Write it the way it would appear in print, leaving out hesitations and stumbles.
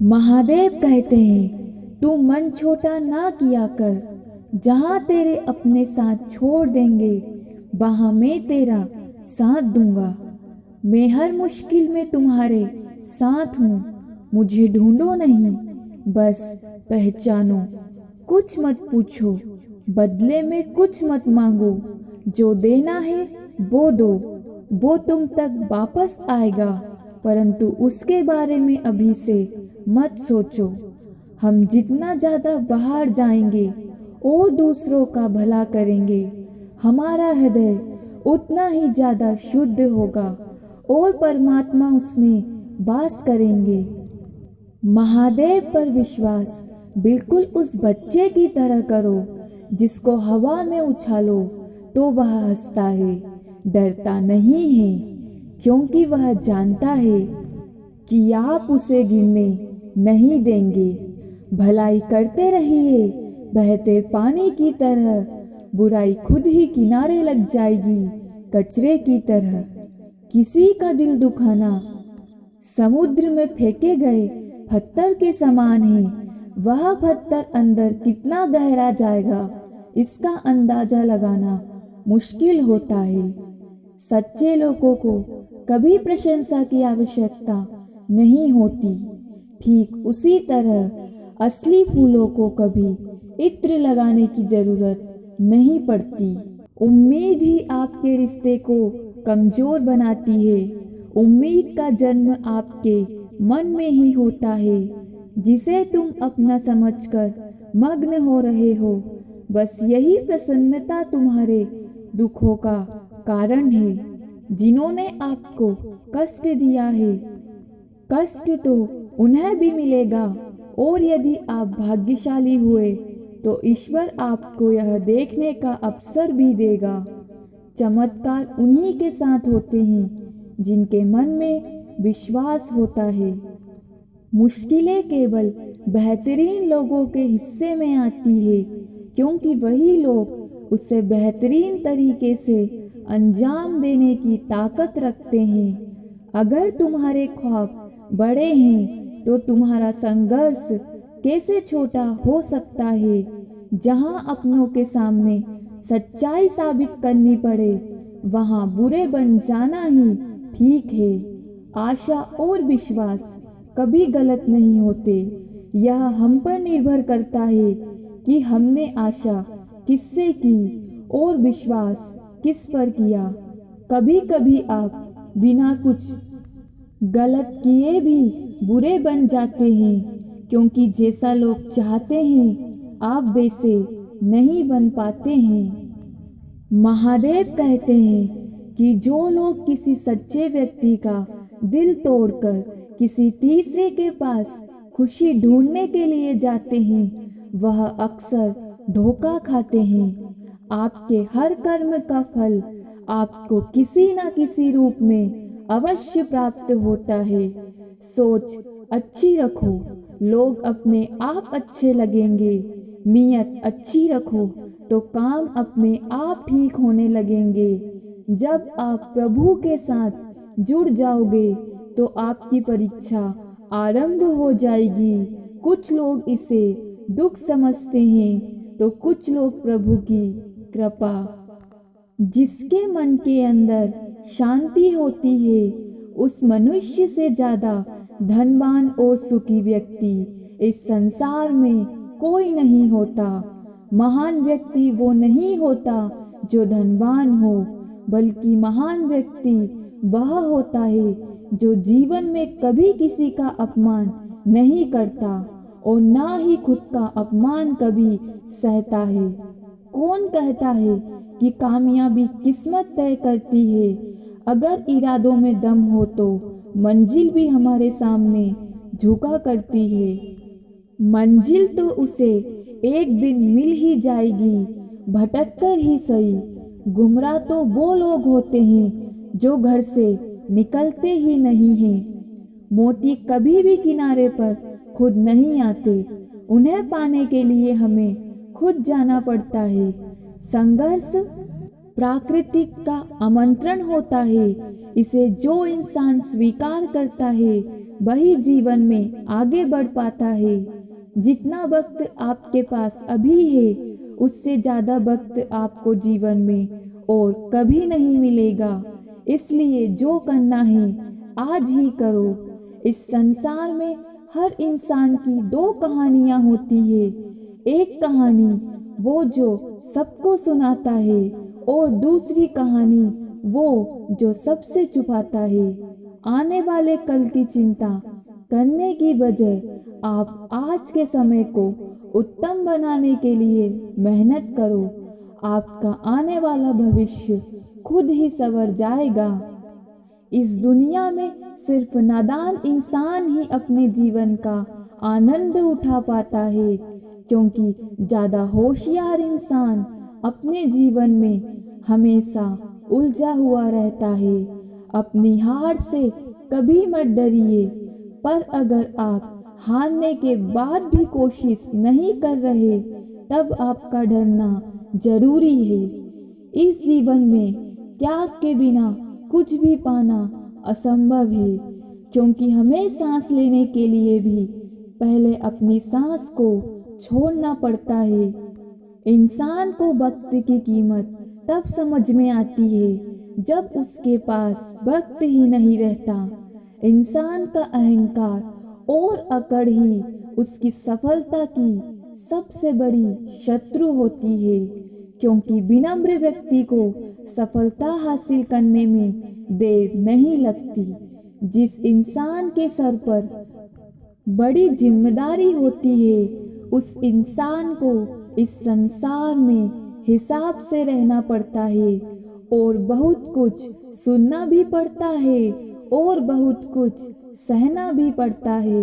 महादेव कहते हैं, तू मन छोटा ना किया कर। जहाँ तेरे अपने साथ छोड़ देंगे, वहाँ मैं तेरा साथ दूंगा। मैं हर मुश्किल में तुम्हारे साथ हूँ। मुझे ढूंढो नहीं, बस पहचानो। कुछ मत पूछो, बदले में कुछ मत मांगो। जो देना है वो दो, वो तुम तक वापस आएगा। परंतु उसके बारे में अभी से मत सोचो। हम जितना ज़्यादा बाहर जाएंगे और दूसरों का भला करेंगे, हमारा हृदय उतना ही ज़्यादा शुद्ध होगा और परमात्मा उसमें वास करेंगे। महादेव पर विश्वास बिल्कुल उस बच्चे की तरह करो जिसको हवा में उछालो तो वह हंसता है, डरता नहीं है, क्योंकि वह जानता है कि आप उसे गिरने नहीं देंगे। भलाई करते रहिए बहते पानी की तरह, बुराई खुद ही किनारे लग जाएगी कचरे की तरह। किसी का दिल दुखाना समुद्र में फेंके गए पत्थर के समान है। वह पत्थर अंदर कितना गहरा जाएगा, इसका अंदाजा लगाना मुश्किल होता है। सच्चे लोगों को कभी प्रशंसा की आवश्यकता नहीं होती। ठीक उसी तरह असली फूलों को कभी इत्र लगाने की जरूरत नहीं पड़ती। उम्मीद ही आपके रिश्ते को कमजोर बनाती है। उम्मीद का जन्म आपके मन में ही होता है, जिसे तुम अपना समझकर मग्न हो रहे हो। बस यही प्रसन्नता तुम्हारे दुखों का कारण है। जिन्होंने आपको कष्ट दिया है, कष्ट तो उन्हें भी मिलेगा। और यदि आप भाग्यशाली हुए तो ईश्वर आपको यह देखने का अवसर भी देगा। चमत्कार उन्हीं के साथ होते हैं जिनके मन में विश्वास होता है। मुश्किलें केवल बेहतरीन लोगों के हिस्से में आती है, क्योंकि वही लोग उसे बेहतरीन तरीके से अंजाम देने की ताकत रखते हैं। अगर तुम्हारे ख्वाब बड़े हैं तो तुम्हारा संघर्ष कैसे छोटा हो सकता है। जहां अपनों के सामने सच्चाई साबित करनी पड़े, वहां बुरे बन जाना ही ठीक है। आशा और विश्वास कभी गलत नहीं होते। यह हम पर निर्भर करता है कि हमने आशा किससे की और विश्वास किस पर किया। कभी कभी आप बिना कुछ गलत किए भी बुरे बन जाते हैं, क्योंकि जैसा लोग चाहते हैं आप वैसे नहीं बन पाते हैं। महादेव कहते हैं कि जो लोग किसी सच्चे व्यक्ति का दिल तोड़कर किसी तीसरे के पास खुशी ढूंढने के लिए जाते हैं, वह अक्सर धोखा खाते हैं। आपके हर कर्म का फल आपको किसी न किसी रूप में अवश्य प्राप्त होता है। सोच अच्छी रखो, लोग अपने आप अच्छे लगेंगे। नीयत अच्छी रखो तो काम अपने आप ठीक होने लगेंगे। जब आप प्रभु के साथ जुड़ जाओगे तो आपकी परीक्षा आरंभ हो जाएगी। कुछ लोग इसे दुख समझते हैं तो कुछ लोग प्रभु की कृपा। जिसके मन के अंदर शांति होती है, उस मनुष्य से ज्यादा धनवान और सुखी व्यक्ति इस संसार में कोई नहीं होता। महान व्यक्ति वो नहीं होता जो धनवान हो, बल्कि महान व्यक्ति वह होता है जो जीवन में कभी किसी का अपमान नहीं करता और ना ही खुद का अपमान कभी सहता है। कौन कहता है कि कामयाबी किस्मत तय करती है। अगर इरादों में दम हो तो मंजिल भी हमारे सामने झुका करती है। मंजिल तो उसे एक दिन मिल ही जाएगी, भटक कर ही सही। गुमराह तो वो लोग होते हैं जो घर से निकलते ही नहीं हैं। मोती कभी भी किनारे पर खुद नहीं आते, उन्हें पाने के लिए हमें खुद जाना पड़ता है। संघर्ष प्राकृतिक का आमंत्रण होता है। इसे जो इंसान स्वीकार करता है वही जीवन में आगे बढ़ पाता है। जितना वक्त आपके पास अभी है उससे ज़्यादा वक्त आपको जीवन में और कभी नहीं मिलेगा। इसलिए जो करना है आज ही करो। इस संसार में हर इंसान की दो कहानियाँ होती है। एक कहानी वो जो सबको सुनाता है और दूसरी कहानी वो जो सबसे छुपाता है। आने वाले कल की चिंता करने की बजाय आप आज के समय को उत्तम बनाने के लिए मेहनत करो। आपका आने वाला भविष्य खुद ही संवर जाएगा। इस दुनिया में सिर्फ नादान इंसान ही अपने जीवन का आनंद उठा पाता है, क्योंकि ज़्यादा होशियार इंसान अपने जीवन में हमेशा उलझा हुआ रहता है। अपनी हार से कभी मत डरिए, पर अगर आप हारने के बाद भी कोशिश नहीं कर रहे तब आपका डरना जरूरी है। इस जीवन में त्याग के बिना कुछ भी पाना असंभव है, क्योंकि हमें सांस लेने के लिए भी पहले अपनी सांस को छोड़ना पड़ता है। इंसान को वक्त की कीमत तब समझ में आती है जब उसके पास वक्त ही नहीं रहता। इंसान का अहंकार और अकड़ ही उसकी सफलता की सबसे बड़ी शत्रु होती है, क्योंकि विनम्र व्यक्ति को सफलता हासिल करने में देर नहीं लगती। जिस इंसान के सर पर बड़ी जिम्मेदारी होती है उस इंसान को इस संसार में हिसाब से रहना पड़ता है और बहुत कुछ सुनना भी पड़ता है और बहुत कुछ सहना भी पड़ता है।